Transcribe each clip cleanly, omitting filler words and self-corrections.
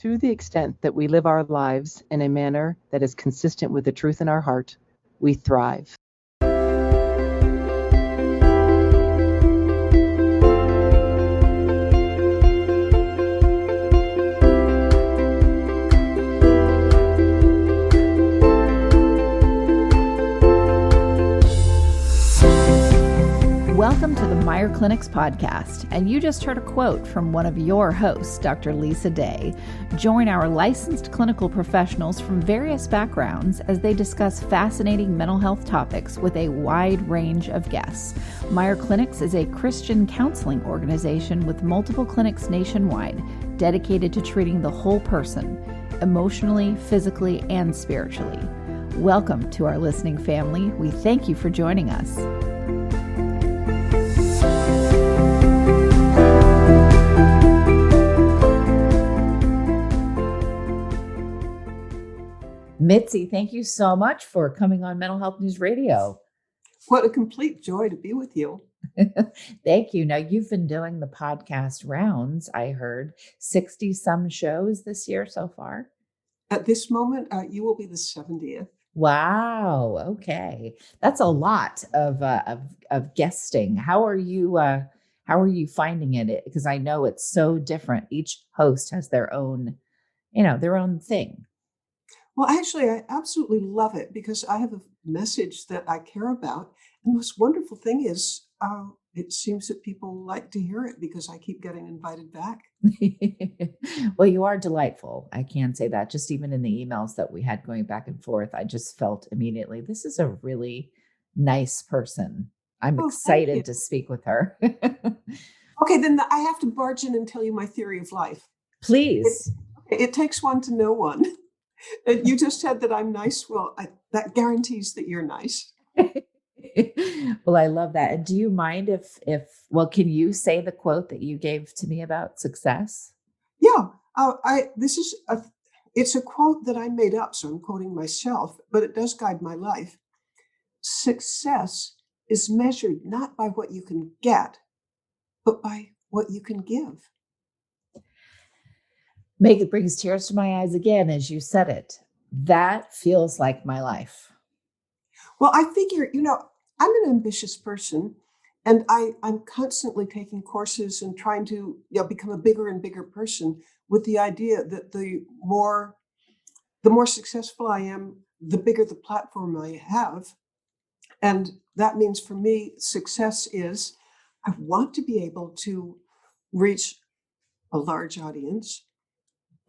To the extent that we live our lives in a manner that is consistent with the truth in our heart, we thrive. Welcome to the Meyer Clinic's podcast, and you just heard a quote from one of your hosts, Dr. Lisa Day. Join our licensed clinical professionals from various backgrounds as they discuss fascinating mental health topics with a wide range of guests. Meyer Clinics is a Christian counseling organization with multiple clinics nationwide dedicated to treating the whole person, emotionally, physically, and spiritually. Welcome to our listening family. We thank you for joining us. Mitzi, thank you so much for coming on Mental Health News Radio. What a complete joy to be with you. Thank you. Now, you've been doing the podcast rounds, I heard, 60 some shows this year so far. At this moment, you will be the 70th. Wow. Okay. That's a lot of guesting. How are you finding it? Because I know it's so different. Each host has their own thing. Well, actually, I absolutely love it because I have a message that I care about. And the most wonderful thing is it seems that people like to hear it because I keep getting invited back. Well, you are delightful. I can say that. Just even in the emails that we had going back and forth, I just felt immediately, this is a really nice person. I'm excited to speak with her. Okay, then I have to barge in and tell you my theory of life. Please. It takes one to know one. You just said that I'm nice. Well, that guarantees that you're nice. Well, I love that. And do you mind if can you say the quote that you gave to me about success? Yeah, it's a quote that I made up, so I'm quoting myself, but it does guide my life. Success is measured not by what you can get, but by what you can give. It brings tears to my eyes again as you said it. That feels like my life. Well, I figure, I'm an ambitious person, and I'm constantly taking courses and trying to become a bigger and bigger person with the idea that the more successful I am, the bigger the platform I have. And that means for me, success is I want to be able to reach a large audience.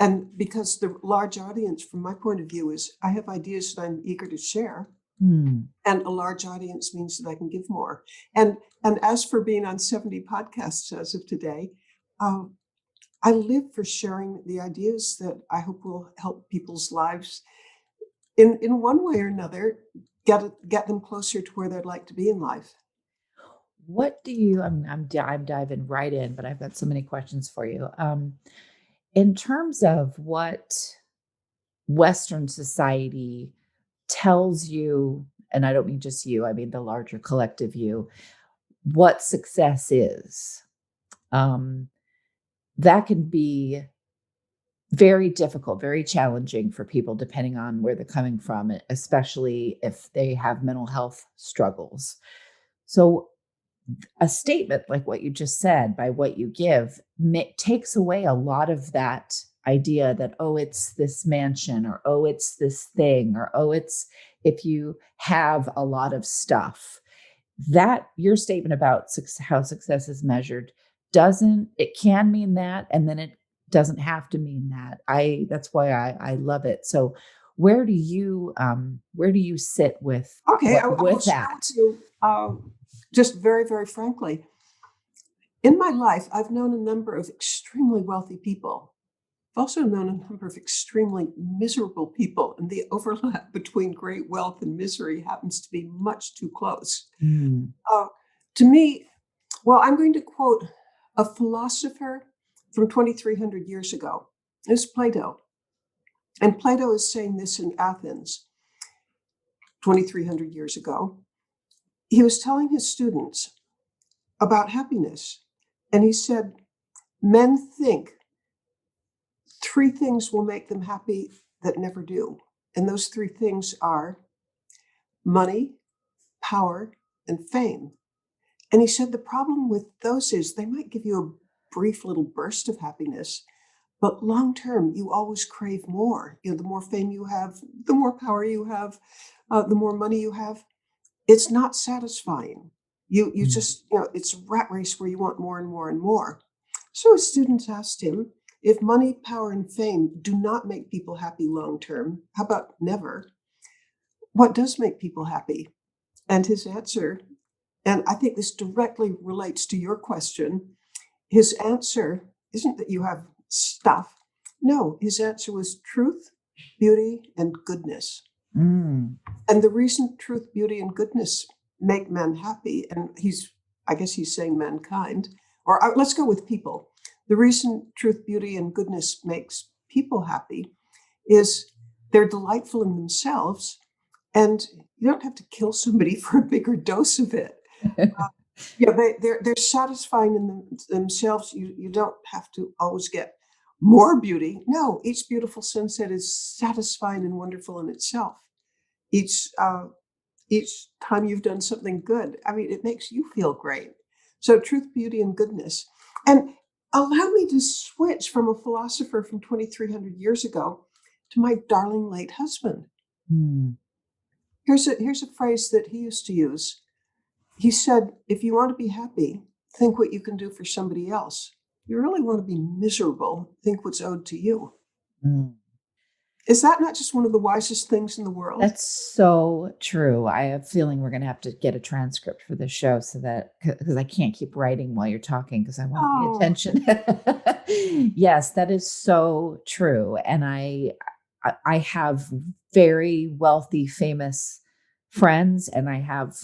And because the large audience, from my point of view, is I have ideas that I'm eager to share. And a large audience means that I can give more. And as for being on 70 podcasts as of today, I live for sharing the ideas that I hope will help people's lives in one way or another, get them closer to where they'd like to be in life. What do you, I'm diving right in, but I've got so many questions for you. In terms of what Western society tells you, and I don't mean just you, I mean the larger collective you, what success is, that can be very difficult, very challenging for people depending on where they're coming from, especially if they have mental health struggles. So a statement like what you just said, by what you give, takes away a lot of that idea that, oh, it's this mansion, or, oh, it's this thing, or, oh, it's if you have a lot of stuff. That your statement about how success is measured it can mean that, and then it doesn't have to mean that. That's why I love it. So where do you sit with that? Just very, very frankly, in my life, I've known a number of extremely wealthy people. I've also known a number of extremely miserable people, and the overlap between great wealth and misery happens to be much too close. To me, well, I'm going to quote a philosopher from 2,300 years ago. It's Plato. And Plato is saying this in Athens 2,300 years ago. He was telling his students about happiness. And he said, men think three things will make them happy that never do. And those three things are money, power, and fame. And he said the problem with those is they might give you a brief little burst of happiness, but long term, you always crave more. The more fame you have, the more power you have, the more money you have. It's not satisfying. You just, it's a rat race where you want more and more and more. So his students asked him, if money, power, and fame do not make people happy long term, how about never? What does make people happy? And his answer, and I think this directly relates to your question, his answer isn't that you have stuff. No, his answer was truth, beauty, and goodness. Mm. And the reason truth, beauty, and goodness make men happy, and I guess he's saying mankind, or let's go with people. The reason truth, beauty, and goodness makes people happy is they're delightful in themselves, and you don't have to kill somebody for a bigger dose of it. They're satisfying in themselves. You don't have to always get more beauty. No, each beautiful sunset is satisfying and wonderful in itself. Each time you've done something good, I mean, it makes you feel great. So truth, beauty, and goodness. And allow me to switch from a philosopher from 2,300 years ago to my darling late husband. Mm. Here's a phrase that he used to use. He said, if you want to be happy, think what you can do for somebody else. If you really want to be miserable, think what's owed to you. Mm. Is that not just one of the wisest things in the world? That's so true. I have a feeling we're going to have to get a transcript for the show so that, because I can't keep writing while you're talking because I want to pay attention. Yes, that is so true. And I have very wealthy, famous friends, and I have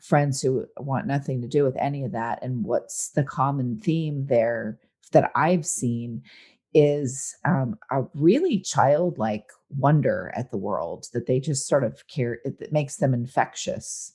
friends who want nothing to do with any of that. And what's the common theme there that I've seen is a really childlike wonder at the world that they just sort of care. It makes them infectious.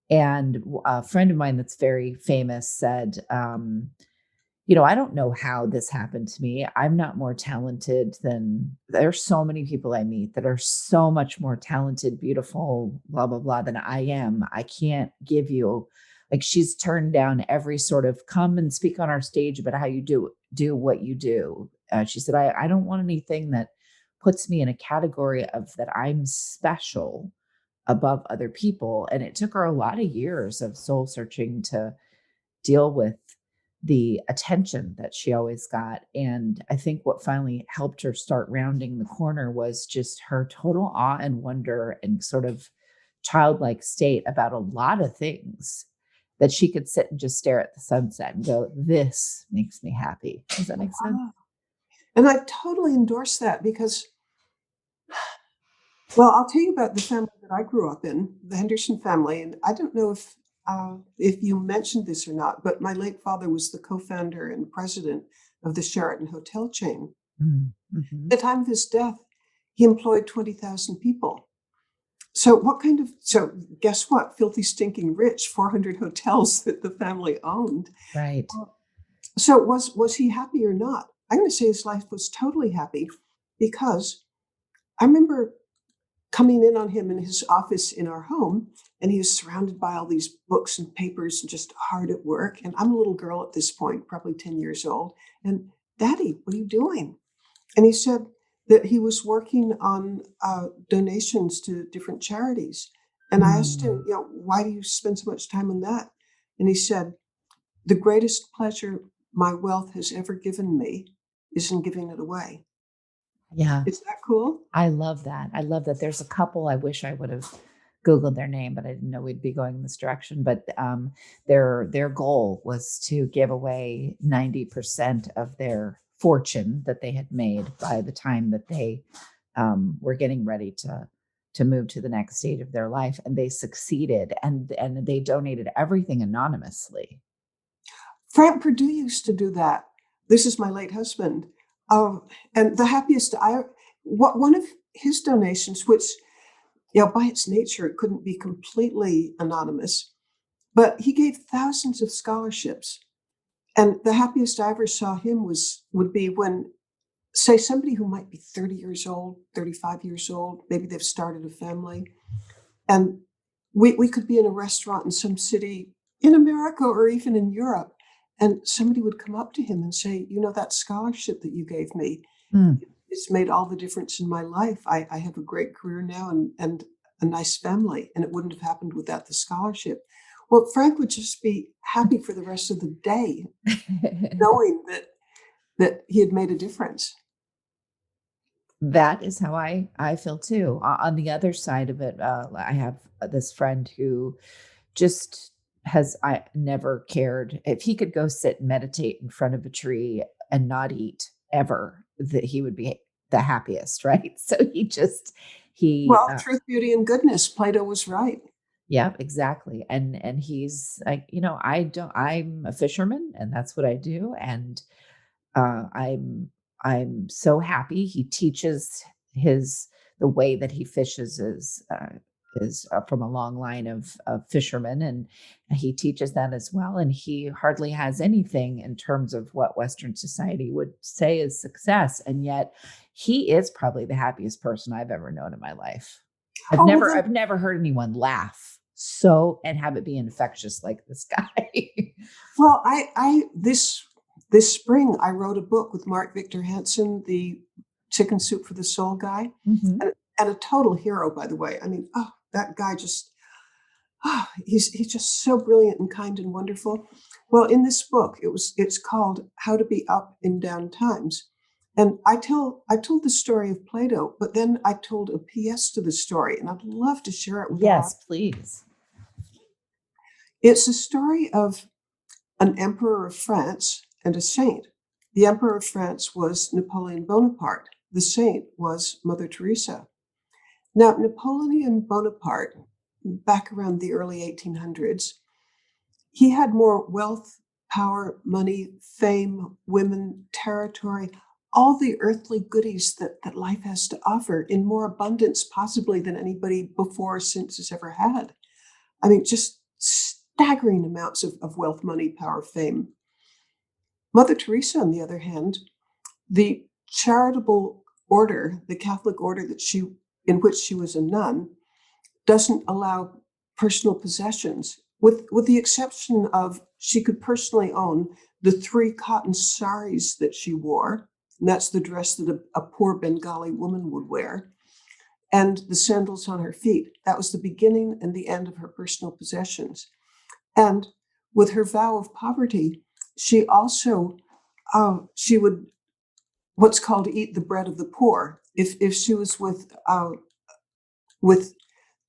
And a friend of mine that's very famous said, I don't know how this happened to me. I'm not more talented than there's so many people I meet that are so much more talented, beautiful, blah, blah, blah, than I am. I can't give you, like, she's turned down every sort of come and speak on our stage about how you do what you do. She said, I don't want anything that puts me in a category of that I'm special above other people. And it took her a lot of years of soul searching to deal with the attention that she always got. And I think what finally helped her start rounding the corner was just her total awe and wonder and sort of childlike state about a lot of things, that she could sit and just stare at the sunset and go, this makes me happy. Does that make sense? And I totally endorse that because, well, I'll tell you about the family that I grew up in, the Henderson family. And I don't know if you mentioned this or not, but my late father was the co-founder and president of the Sheraton Hotel chain. Mm-hmm. At the time of his death, he employed 20,000 people. So guess what? Filthy, stinking rich, 400 hotels that the family owned. Right. So was he happy or not? I'm going to say his life was totally happy because I remember coming in on him in his office in our home, and he was surrounded by all these books and papers and just hard at work. And I'm a little girl at this point, probably 10 years old. And Daddy, what are you doing? And he said that he was working on donations to different charities. And I asked him, why do you spend so much time on that? And he said, the greatest pleasure my wealth has ever given me is in giving it away. Yeah. Is that cool? I love that. I love that. There's a couple, I wish I would have Googled their name, but I didn't know we'd be going in this direction. But their goal was to give away 90% of their fortune that they had made by the time that they were getting ready to move to the next stage of their life. And they succeeded, and they donated everything anonymously. Frank Perdue used to do that. This is my late husband. And the happiest one of his donations, which, by its nature, it couldn't be completely anonymous, but he gave thousands of scholarships. And the happiest I ever saw him would be when say somebody who might be 30 years old, 35 years old, maybe they've started a family, and we could be in a restaurant in some city in America or even in Europe, and somebody would come up to him and say, that scholarship that you gave me, Mm. it's made all the difference in my life. I have a great career now and a nice family, and it wouldn't have happened without the scholarship. Well, Frank would just be happy for the rest of the day, knowing that he had made a difference. That is how I feel too. On the other side of it, I have this friend who just I never cared if he could go sit and meditate in front of a tree and not eat ever, that he would be the happiest, right? So he Well, truth, beauty, and goodness. Plato was right. yeah, exactly. And he's like, I'm a fisherman and that's what I do. And uh, I'm I'm so happy. He teaches the way that he fishes is from a long line of fishermen, and he teaches that as well. And he hardly has anything in terms of what Western society would say is success, and yet he is probably the happiest person I've ever known in my life. Oh, well, then, I've never heard anyone laugh so and have it be infectious like this guy. well, I this spring I wrote a book with Mark Victor Hansen, the Chicken Soup for the Soul guy, Mhm. and a total hero, by the way. I mean, oh, that guy just, he's just so brilliant and kind and wonderful. Well, in this book, it's called How to Be Up in Down Times. And I told the story of Plato, but then I told a PS to the story, and I'd love to share it with our. Yes, please. It's a story of an emperor of France and a saint. The emperor of France was Napoleon Bonaparte. The saint was Mother Teresa. Now, Napoleon Bonaparte, back around the early 1800s, he had more wealth, power, money, fame, women, territory, all the earthly goodies that life has to offer in more abundance, possibly than anybody before or since has ever had. I mean, just staggering amounts of wealth, money, power, fame. Mother Teresa, on the other hand, the charitable order, the Catholic order in which she was a nun, doesn't allow personal possessions, with the exception of she could personally own the 3 cotton saris that she wore, and that's the dress that a poor Bengali woman would wear, and the sandals on her feet. That was the beginning and the end of her personal possessions. And with her vow of poverty, she also she would what's called eat the bread of the poor. If she was with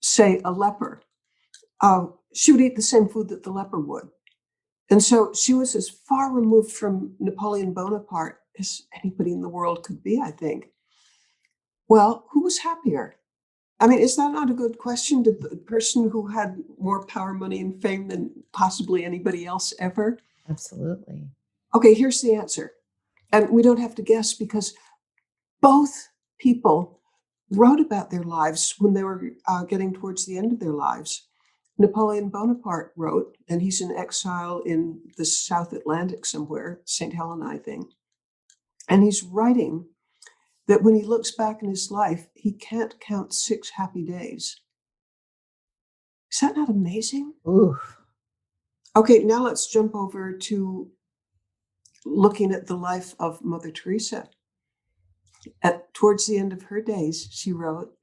say a leper, she would eat the same food that the leper would. And so she was as far removed from Napoleon Bonaparte as anybody in the world could be, I think. Well, who was happier? I mean, is that not a good question? Did the person who had more power, money, and fame than possibly anybody else ever? Absolutely. Okay, here's the answer. And we don't have to guess because both people wrote about their lives when they were getting towards the end of their lives. Napoleon Bonaparte wrote, and he's in exile in the South Atlantic somewhere, St. Helena, I think. And he's writing that when he looks back in his life, he can't count 6 happy days. Is that not amazing? Ooh. Okay, now let's jump over to looking at the life of Mother Teresa. Towards the end of her days, she wrote,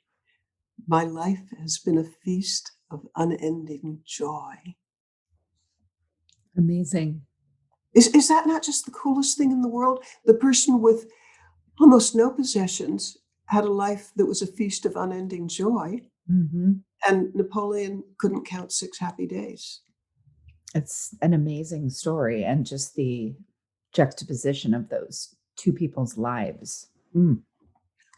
"My life has been a feast of unending joy." Amazing. Is that not just the coolest thing in the world? The person with almost no possessions had a life that was a feast of unending joy, Hmm. and Napoleon couldn't count 6 happy days. It's an amazing story, and just the juxtaposition of those two people's lives. Mm.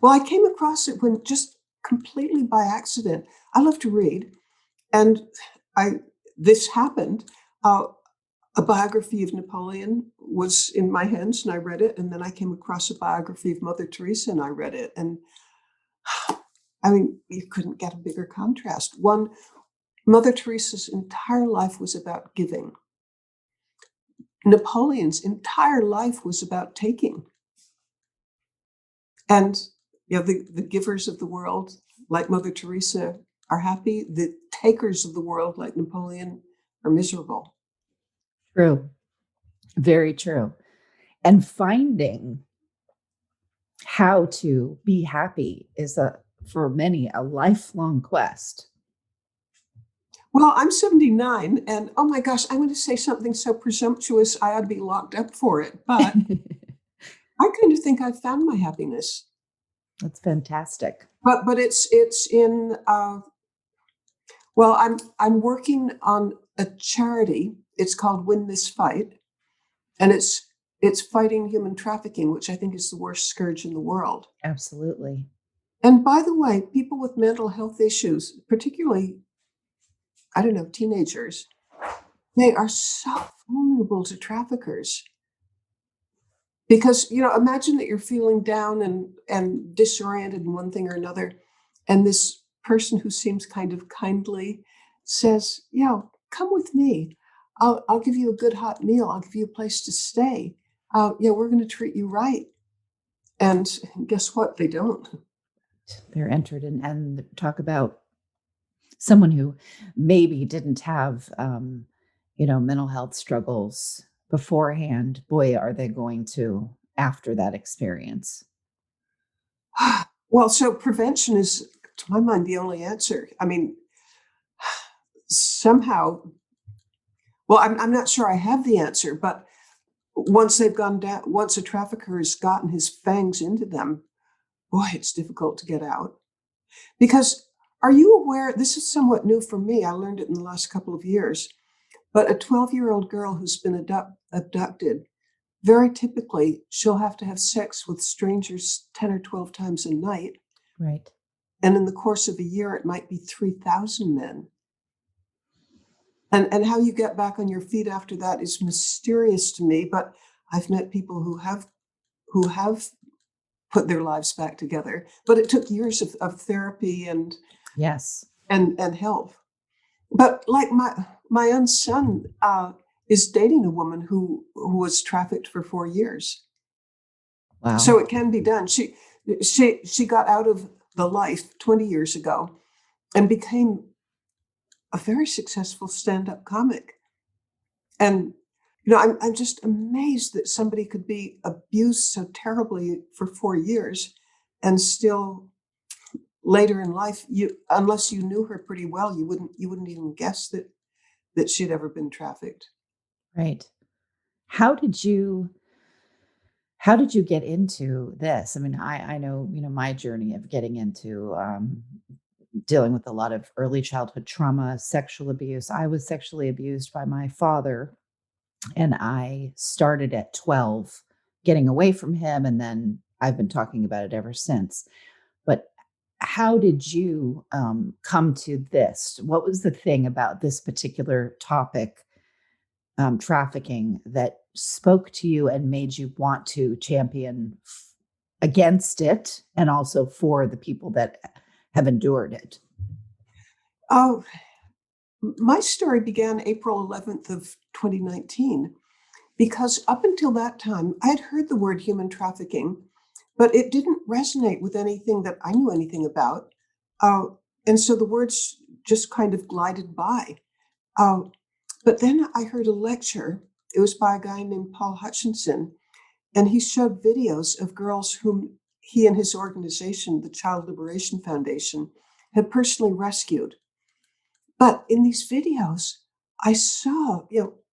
Well, I came across it when just completely by accident. I love to read, and this happened. A biography of Napoleon was in my hands, and I read it. And then I came across a biography of Mother Teresa, and I read it. And I mean, you couldn't get a bigger contrast. Mother Teresa's entire life was about giving. Napoleon's entire life was about taking. And the givers of the world, like Mother Teresa, are happy. The takers of the world, like Napoleon, are miserable. True. Very true. And finding how to be happy is for many, a lifelong quest. Well, I'm 79, and oh my gosh, I'm going to say something so presumptuous I ought to be locked up for it. But I kind of think I've found my happiness. That's fantastic. But it's in well, I'm working on a charity. It's called Win This Fight, and it's fighting human trafficking, which I think is the worst scourge in the world. Absolutely. And by the way, people with mental health issues, particularly, I don't know, teenagers, they are so vulnerable to traffickers. Because, imagine that you're feeling down and disoriented in one thing or another, and this person who seems kind of kindly says, come with me. I'll give you a good hot meal. I'll give you a place to stay. We're going to treat you right. And guess what? They don't. They're entered in, and talk about someone who maybe didn't have, mental health struggles beforehand. Boy, are they going to after that experience. Well, so prevention is, to my mind, the only answer. I mean, somehow, well, I'm not sure I have the answer, but once they've gone down, once a trafficker has gotten his fangs into them, boy, it's difficult to get out. Because are you aware, this is somewhat new for me, I learned it in the last couple of years, but a 12-year-old girl who's been abducted, very typically, she'll have to have sex with strangers 10 or 12 times a night. Right. And in the course of a year, it might be 3,000 men. And how you get back on your feet after that is mysterious to me, but I've met people who have put their lives back together. But it took years of therapy and yes, and help. But like my own son is dating a woman who was trafficked for 4 years. wow. So it can be done. She got out of the life 20 years ago and became a very successful stand-up comic. And I'm just amazed that somebody could be abused so terribly for 4 years and still later in life, unless you knew her pretty well, you wouldn't even guess that she'd ever been trafficked. Right. How did you get into this? I mean, I know, my journey of getting into dealing with a lot of early childhood trauma, sexual abuse. I was sexually abused by my father, and I started at 12 getting away from him, and then I've been talking about it ever since. But how did you come to this? What was the thing about this particular topic, trafficking, that spoke to you and made you want to champion against it and also for the people that have endured it? Oh, my story began April 11th of 2019, because up until that time, I had heard the word human trafficking, but it didn't resonate with anything that I knew anything about. And so the words just kind of glided by. But then I heard a lecture. It was by a guy named Paul Hutchinson, and he showed videos of girls whom he and his organization, the Child Liberation Foundation, had personally rescued. But in these videos, I saw,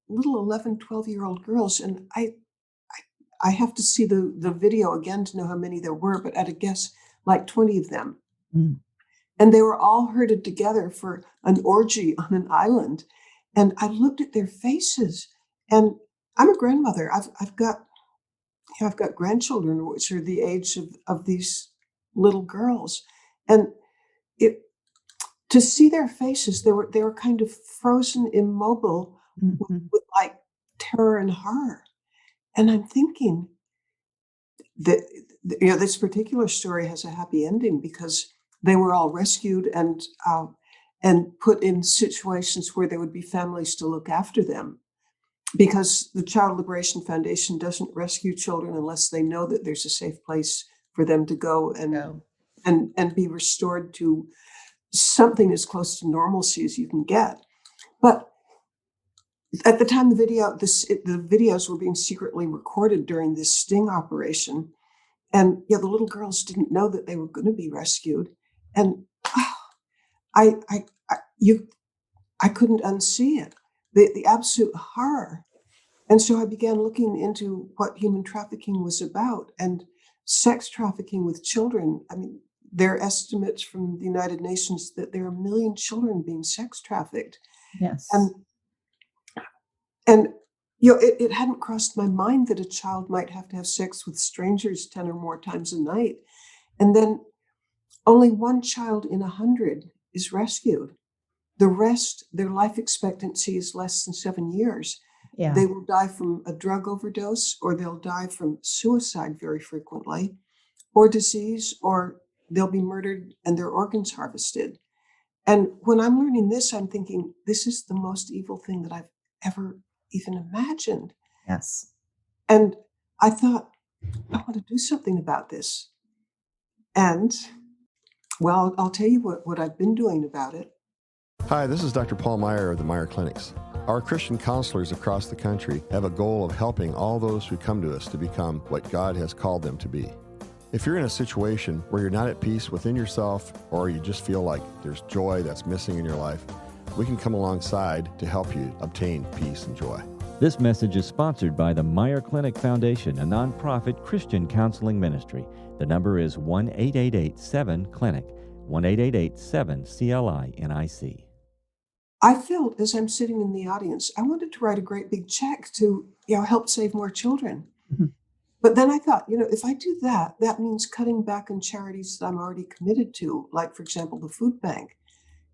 little 11, 12-year-old girls, and I have to see the video again to know how many there were, but at a guess, like 20 of them. Mm. And they were all herded together for an orgy on an island. And I looked at their faces, and I'm a grandmother. I've got grandchildren, which are the age of these little girls. And to see their faces, they were kind of frozen, immobile, with like terror and horror. And I'm thinking that this particular story has a happy ending because they were all rescued and put in situations where there would be families to look after them. Because the Child Liberation Foundation doesn't rescue children unless they know that there's a safe place for them to go No. and be restored to something as close to normalcy as you can get. But at the time the videos were being secretly recorded during this sting operation, and the little girls didn't know that they were going to be rescued, and I couldn't unsee it, the absolute horror. And so I began looking into what human trafficking was about, and sex trafficking with children. I mean, there are estimates from the United Nations that there are 1 million children being sex trafficked. Yes. And it hadn't crossed my mind that a child might have to have sex with strangers 10 or more times a night. And then only one child in 100 is rescued. The rest, their life expectancy is less than 7 years. Yeah. They will die from a drug overdose, or they'll die from suicide very frequently, or disease, or they'll be murdered and their organs harvested. And when I'm learning this, I'm thinking, this is the most evil thing that I've ever even imagined. Yes. And I thought, I want to do something about this. And, well, I'll tell you what I've been doing about it. Hi, this is Dr. Paul Meyer of the Meyer Clinics. Our Christian counselors across the country have a goal of helping all those who come to us to become what God has called them to be. If you're in a situation where you're not at peace within yourself, or you just feel like there's joy that's missing in your life, we can come alongside to help you obtain peace and joy. This message is sponsored by the Meyer Clinic Foundation, a nonprofit Christian counseling ministry. The number is 1-888-7-CLINIC, 1-888-7-CLINIC. I felt, as I'm sitting in the audience, I wanted to write a great big check to help save more children. Mm-hmm. But then I thought, if I do that, that means cutting back on charities that I'm already committed to, like, for example, the food bank.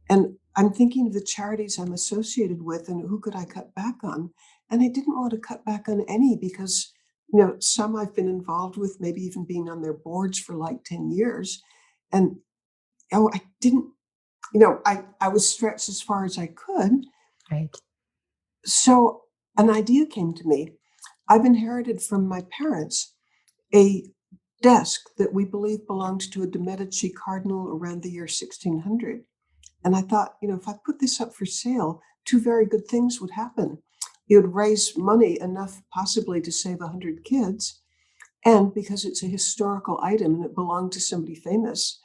And I'm thinking of the charities I'm associated with and who could I cut back on? And I didn't want to cut back on any because, some I've been involved with, maybe even being on their boards for like 10 years. And, I didn't, I was stretched as far as I could. Right. So an idea came to me. I've inherited from my parents a desk that we believe belonged to a de Medici cardinal around the year 1600. And I thought, if I put this up for sale, two very good things would happen. It would raise money enough possibly to save 100 kids. And because it's a historical item and it belonged to somebody famous,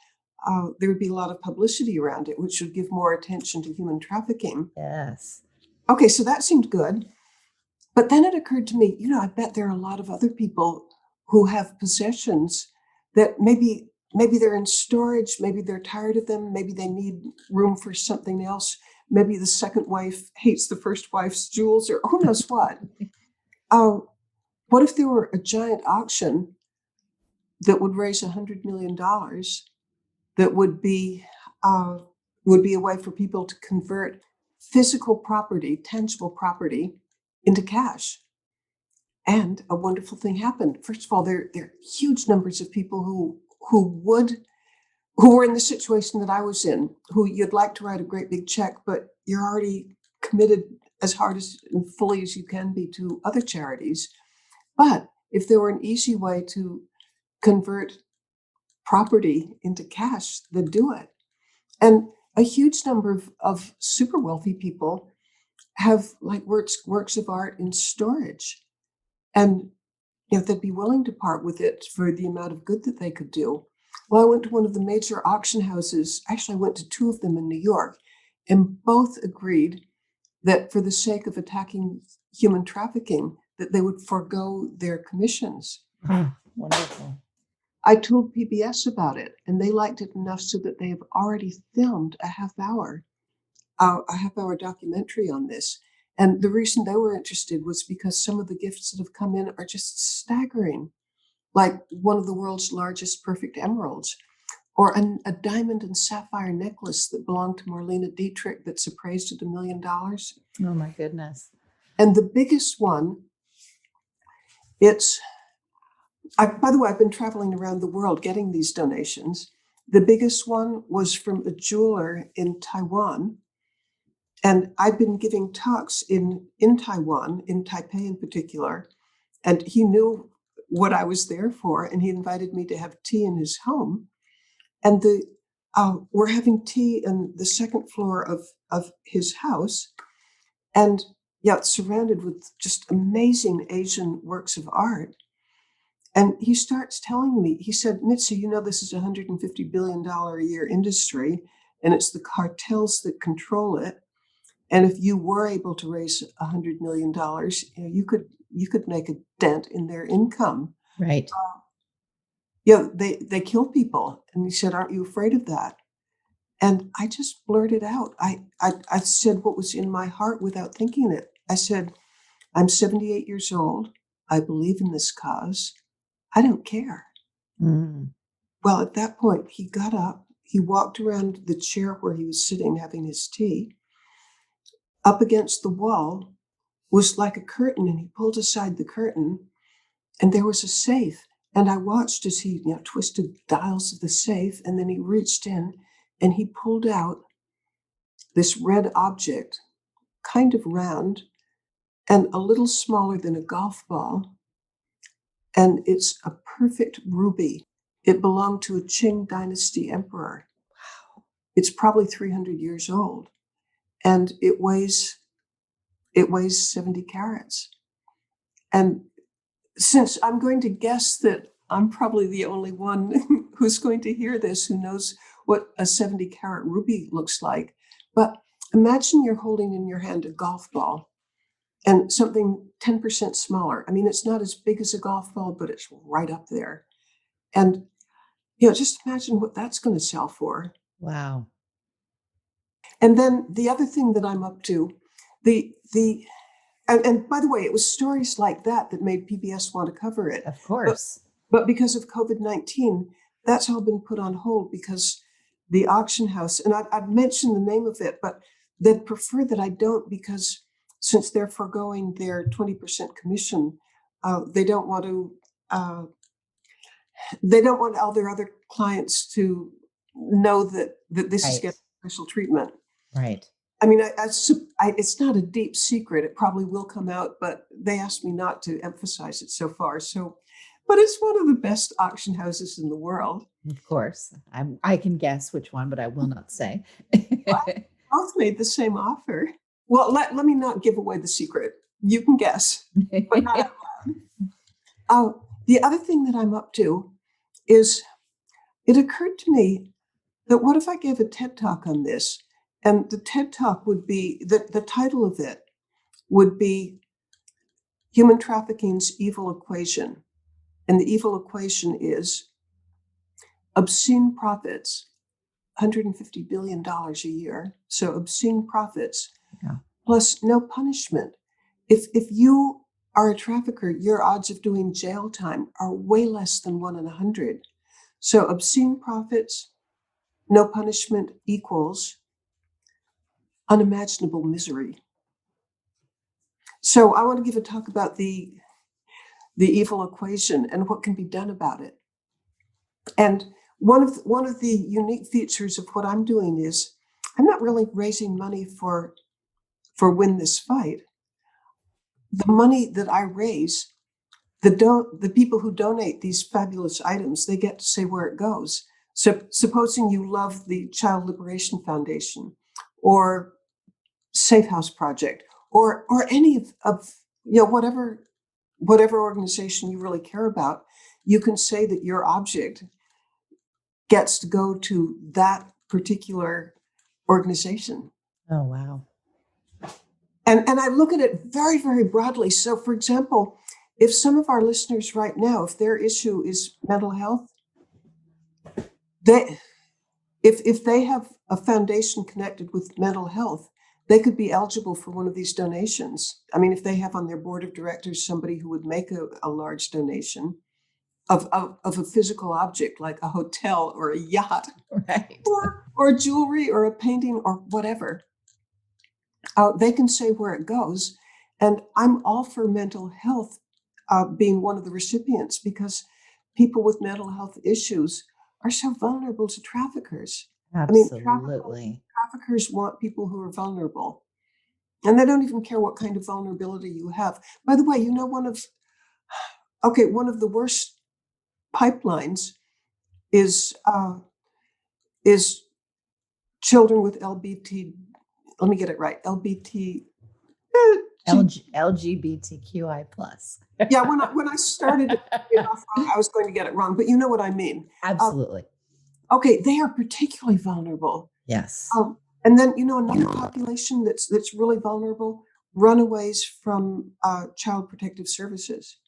there would be a lot of publicity around it, which would give more attention to human trafficking. Yes. Okay, so that seemed good. But then it occurred to me, I bet there are a lot of other people who have possessions that maybe they're in storage, maybe they're tired of them, maybe they need room for something else. Maybe the second wife hates the first wife's jewels, or who knows what. What if there were a giant auction that would raise $100 million that would be a way for people to convert physical property, tangible property, into cash? And a wonderful thing happened. First of all, there are huge numbers of people who were in the situation that I was in, who you'd like to write a great big check, but you're already committed as hard as and fully as you can be to other charities. But if there were an easy way to convert property into cash, they'd do it. And a huge number of super wealthy people have like works of art in storage. And they'd be willing to part with it for the amount of good that they could do. Well, I went to one of the major auction houses. Actually, I went to two of them in New York, and both agreed that for the sake of attacking human trafficking, that they would forego their commissions. Wonderful. I told PBS about it, and they liked it enough so that they have already filmed a half-hour documentary on this. And the reason they were interested was because some of the gifts that have come in are just staggering, like one of the world's largest perfect emeralds, or a diamond and sapphire necklace that belonged to Marlene Dietrich that's appraised at $1 million. Oh my goodness. And the biggest one, by the way, I've been traveling around the world getting these donations. The biggest one was from a jeweler in Taiwan. And I've been giving talks in Taiwan, in Taipei in particular. And he knew what I was there for, and he invited me to have tea in his home. And we're having tea on the second floor of his house, and it's surrounded with just amazing Asian works of art. And he starts telling me, he said, Mitzi, you know, this is a $150 billion a year industry, and it's the cartels that control it. And if you were able to raise $100 million, you could make a dent in their income. Right. They kill people. And he said, aren't you afraid of that? And I just blurted out. I said what was in my heart without thinking it. I said, I'm 78 years old. I believe in this cause. I don't care. Mm. Well, at that point, he got up. He walked around the chair where he was sitting having his tea. Up against the wall was like a curtain, and he pulled aside the curtain, and there was a safe. And I watched as he twisted dials of the safe, and then he reached in and he pulled out this red object, kind of round and a little smaller than a golf ball. And it's a perfect ruby. It belonged to a Qing dynasty emperor. Wow. It's probably 300 years old, and it weighs 70 carats. And since I'm going to guess that I'm probably the only one who's going to hear this who knows what a 70 carat ruby looks like, but imagine you're holding in your hand a golf ball and something 10% smaller. I mean, it's not as big as a golf ball, but it's right up there. And just imagine what that's going to sell for. Wow. And then the other thing that I'm up to, and by the way, it was stories like that made PBS want to cover it. Of course. But because of COVID-19, that's all been put on hold because the auction house, and I'd mentioned the name of it, but they'd prefer that I don't, because since they're foregoing their 20% commission, they don't want all their other clients to know that this is getting special treatment. Right. I mean, it's not a deep secret. It probably will come out, but they asked me not to emphasize it so far. So, but it's one of the best auction houses in the world. Of course. I can guess which one, but I will not say. Both made the same offer. Well, let me not give away the secret. You can guess, but not out loud. The other thing that I'm up to is, it occurred to me that what if I gave a TED Talk on this? And the TED Talk would be, the title of it would be Human Trafficking's Evil Equation. And the evil equation is obscene profits, $150 billion a year. So obscene profits, plus no punishment. If you are a trafficker, your odds of doing jail time are way less than 1 in 100. So obscene profits, no punishment equals unimaginable misery. So I want to give a talk about the evil equation and what can be done about it. And one of the unique features of what I'm doing is I'm not really raising money for Win This Fight. The money that I raise, the people who donate these fabulous items, they get to say where it goes. So supposing you love the Child Liberation Foundation or Safe House Project or any of whatever organization you really care about, you can say that your object gets to go to that particular organization. Oh, wow. And I look at it very, very broadly. So, for example, if some of our listeners right now, if their issue is mental health, if they have a foundation connected with mental health, they could be eligible for one of these donations. I mean, if they have on their board of directors somebody who would make a large donation of a physical object like a hotel or a yacht, Right. or jewelry or a painting or whatever, they can say where it goes. And I'm all for mental health being one of the recipients, because people with mental health issues are so vulnerable to traffickers. Absolutely. I mean, traffickers want people who are vulnerable, and they don't even care what kind of vulnerability you have. By the way, one of Okay, one of the worst pipelines is children with LBT. Let me get it right. LBT. LGBTQI plus. Yeah, when I started it off wrong, I was going to get it wrong, but you know what I mean. Absolutely. Okay, they are particularly vulnerable. Yes. And then another population that's really vulnerable: runaways from child protective services.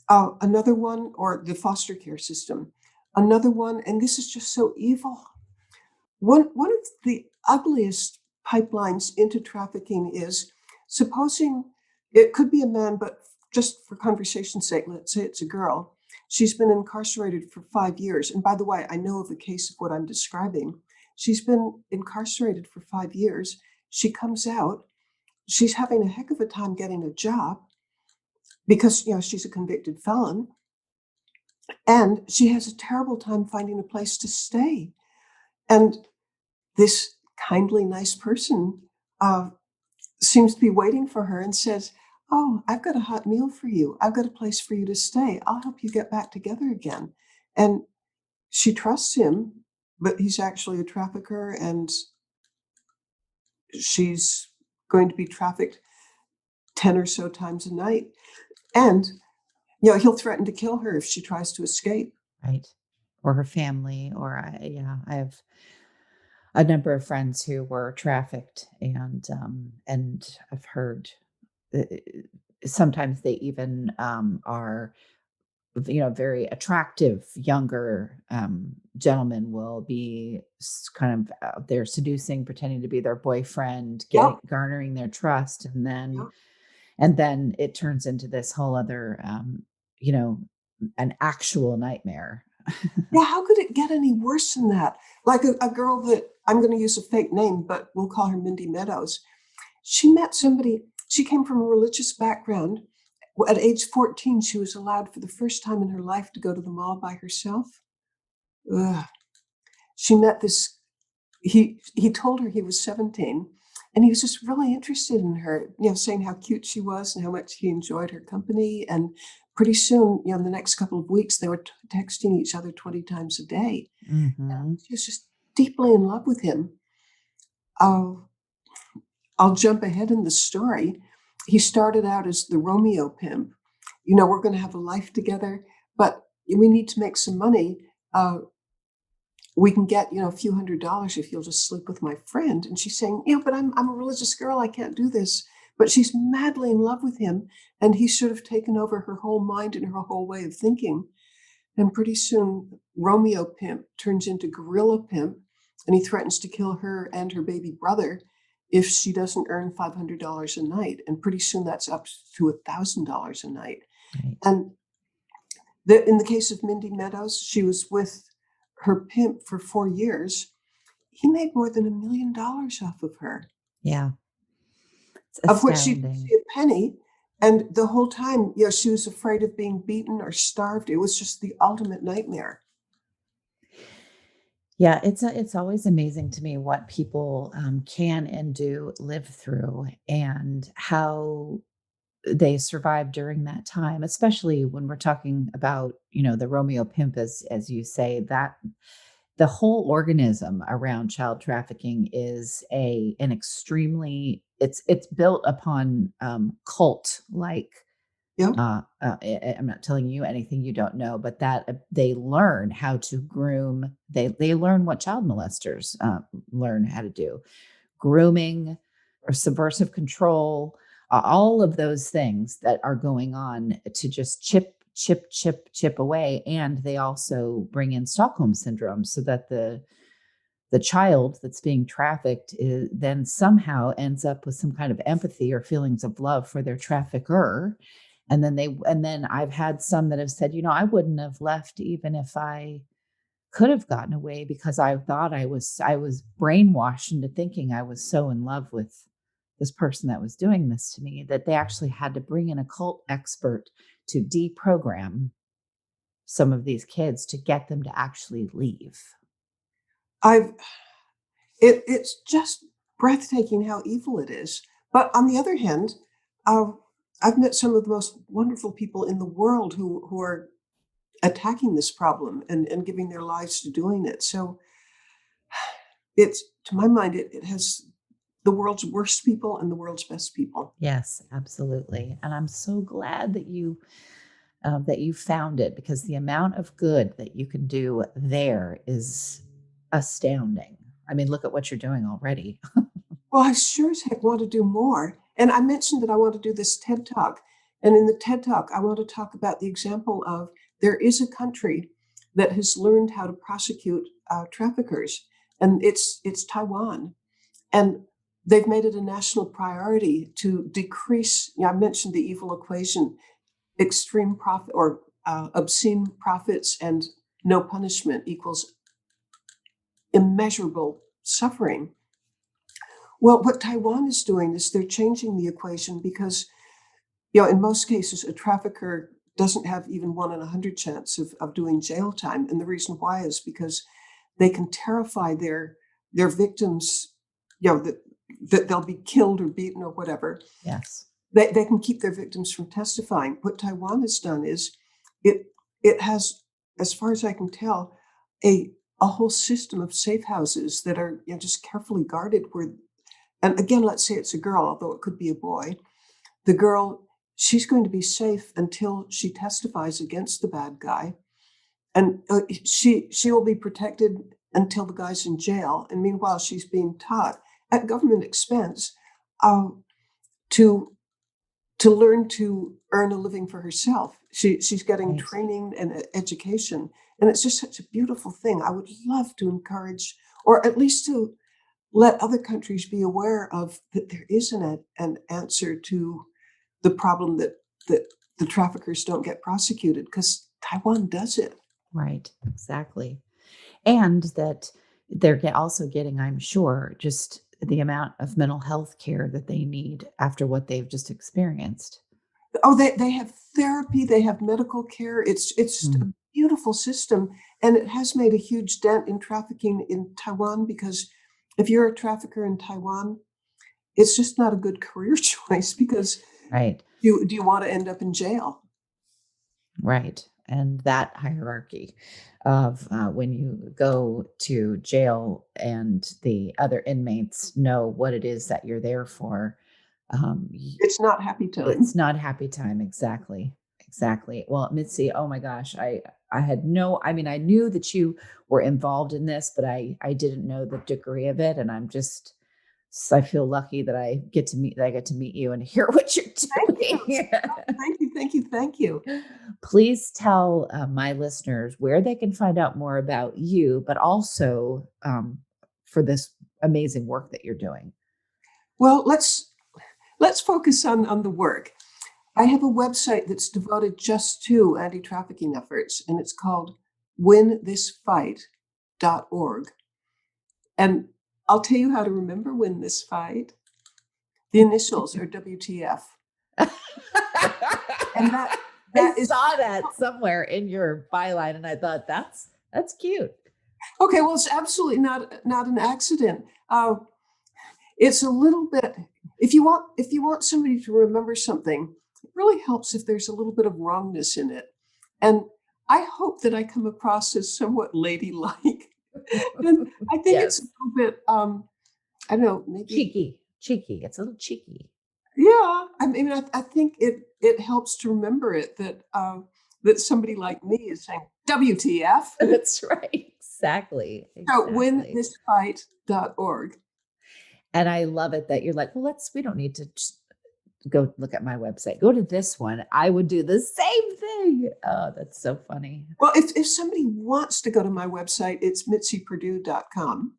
Another one, or the foster care system. Another one, and this is just so evil. One of the ugliest pipelines into trafficking is, supposing it could be a man, but just for conversation's sake, let's say it's a girl. She's been incarcerated for 5 years. And by the way, I know of a case of what I'm describing. She's been incarcerated for 5 years. She comes out. She's having a heck of a time getting a job because she's a convicted felon. And she has a terrible time finding a place to stay. And this kindly, nice person seems to be waiting for her and says, "Oh, I've got a hot meal for you. I've got a place for you to stay. I'll help you get back together again." And she trusts him, but he's actually a trafficker, and she's going to be trafficked 10 or so times a night. And he'll threaten to kill her if she tries to escape. Right. Or her family. Or I have a number of friends who were trafficked, and I've heard sometimes they even are very attractive younger gentlemen will be kind of out there seducing, pretending to be their boyfriend, Yep. garnering their trust, and Yep. then it turns into this whole other an actual nightmare. Yeah, how could it get any worse than that? Like a girl that, I'm going to use a fake name, but we'll call her Mindy Meadows. She met somebody, she came from a religious background. At age 14, she was allowed for the first time in her life to go to the mall by herself. Ugh. She met this, he told her he was 17, and he was just really interested in her, saying how cute she was and how much he enjoyed her company. And pretty soon, in the next couple of weeks, they were texting each other 20 times a day. Mm-hmm. She was just deeply in love with him. I'll jump ahead in the story. He started out as the Romeo pimp. We're going to have a life together, but we need to make some money. We can get, a few $100s if you'll just sleep with my friend. And she's saying, but I'm a religious girl. I can't do this. But she's madly in love with him. And he's sort of taken over her whole mind and her whole way of thinking. And pretty soon, Romeo pimp turns into gorilla pimp. And he threatens to kill her and her baby brother if she doesn't earn $500 a night. And pretty soon that's up to $1,000 a night. Right. And in the case of Mindy Meadows, she was with her pimp for 4 years. He made more than $1 million off of her. Yeah. It's of which she astounding. didn't see a penny. And the whole time, she was afraid of being beaten or starved. It was just the ultimate nightmare. Yeah, it's always amazing to me what people can and do live through, and how they survive during that time, especially when we're talking about, the Romeo pimp, as you say, that the whole organism around child trafficking is an extremely, it's built upon cult like. Yeah. I'm not telling you anything you don't know, but that they learn how to groom. They learn what child molesters learn how to do: grooming or subversive control, all of those things that are going on to just chip away. And they also bring in Stockholm syndrome, so that the child that's being trafficked then somehow ends up with some kind of empathy or feelings of love for their trafficker. And then I've had some that have said, I wouldn't have left even if I could have gotten away, because I thought I was brainwashed into thinking I was so in love with this person that was doing this to me, that they actually had to bring in a cult expert to deprogram some of these kids to get them to actually leave. It's just breathtaking how evil it is. But on the other hand, I've met some of the most wonderful people in the world who are attacking this problem and giving their lives to doing it. So it's, to my mind, it has the world's worst people and the world's best people. Yes, absolutely. And I'm so glad that you found it, because the amount of good that you can do there is astounding. I mean, look at what you're doing already. Well, I sure as heck want to do more. And I mentioned that I want to do this TED Talk. And in the TED Talk, I want to talk about the example of there is a country that has learned how to prosecute traffickers, and it's Taiwan. And they've made it a national priority to decrease, I mentioned the evil equation, extreme profit or obscene profits and no punishment equals immeasurable suffering. Well, what Taiwan is doing is they're changing the equation because, in most cases, a trafficker doesn't have even 1 in 100 chance of doing jail time. And the reason why is because they can terrify their victims, that they'll be killed or beaten or whatever. Yes. They can keep their victims from testifying. What Taiwan has done is it has, as far as I can tell, a whole system of safe houses that are just carefully guarded where, and again, let's say it's a girl, although it could be a boy. The girl, she's going to be safe until she testifies against the bad guy. And she will be protected until the guy's in jail. And meanwhile, she's being taught at government expense to learn to earn a living for herself. She's getting training and education. And it's just such a beautiful thing. I would love to encourage, or at least to let other countries be aware of that there is an answer to the problem that the traffickers don't get prosecuted, because Taiwan does it. Right, exactly. And that they're also getting, I'm sure, just the amount of mental health care that they need after what they've just experienced. Oh, they have therapy, they have medical care. It's just a beautiful system. And it has made a huge dent in trafficking in Taiwan, because if you're a trafficker in Taiwan, it's just not a good career choice, because right. Do you want to end up in jail? Right. And that hierarchy of when you go to jail and the other inmates know what it is that you're there for. It's not happy time. It's not happy time. Exactly. Exactly. Well, Mitzi, oh my gosh, I I knew that you were involved in this, but I didn't know the degree of it. And I feel lucky that I get to meet you and hear what you're doing. Thank you. Please tell my listeners where they can find out more about you, but also for this amazing work that you're doing. Well, let's focus on the work. I have a website that's devoted just to anti-trafficking efforts, and it's called winthisfight.org. And I'll tell you how to remember Win This Fight. The initials are WTF. And that saw that somewhere in your byline, and I thought that's cute. Okay, well, it's absolutely not an accident. It's a little bit. If you want somebody to remember something, it really helps if there's a little bit of wrongness in it. And I hope that I come across as somewhat ladylike. And I think it's a little bit, I don't know, maybe cheeky. It's a little cheeky. Yeah, I mean, I think it helps to remember it that somebody like me is saying WTF. That's right. Exactly. So winthisfight.org. And I love it that you're like, well, we don't need to just go look at my website. Go to this one. I would do the same thing. Oh, that's so funny. Well, if somebody wants to go to my website, it's mitziperdue.com.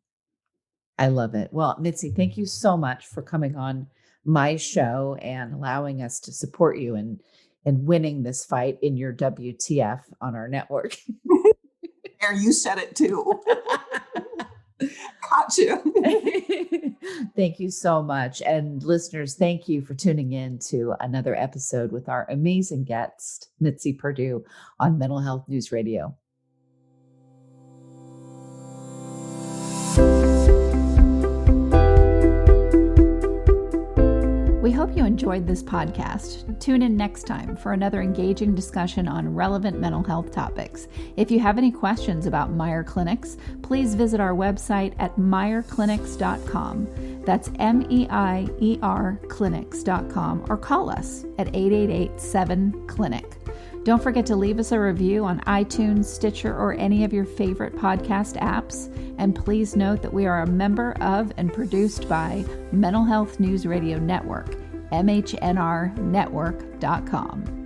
I love it. Well, Mitzi, thank you so much for coming on my show and allowing us to support you in winning this fight in your WTF on our network. There, you said it too. Caught you. Thank you so much. And listeners, thank you for tuning in to another episode with our amazing guest, Mitzi Perdue, on Mental Health News Radio. We hope you enjoyed enjoyed this podcast. Tune in next time for another engaging discussion on relevant mental health topics. If you have any questions about Meyer Clinics, please visit our website at meyerclinics.com. That's MEIER clinics.com, or call us at 888-7-CLINIC. Don't forget to leave us a review on iTunes, Stitcher, or any of your favorite podcast apps. And please note that we are a member of and produced by Mental Health News Radio Network, MHNRnetwork.com.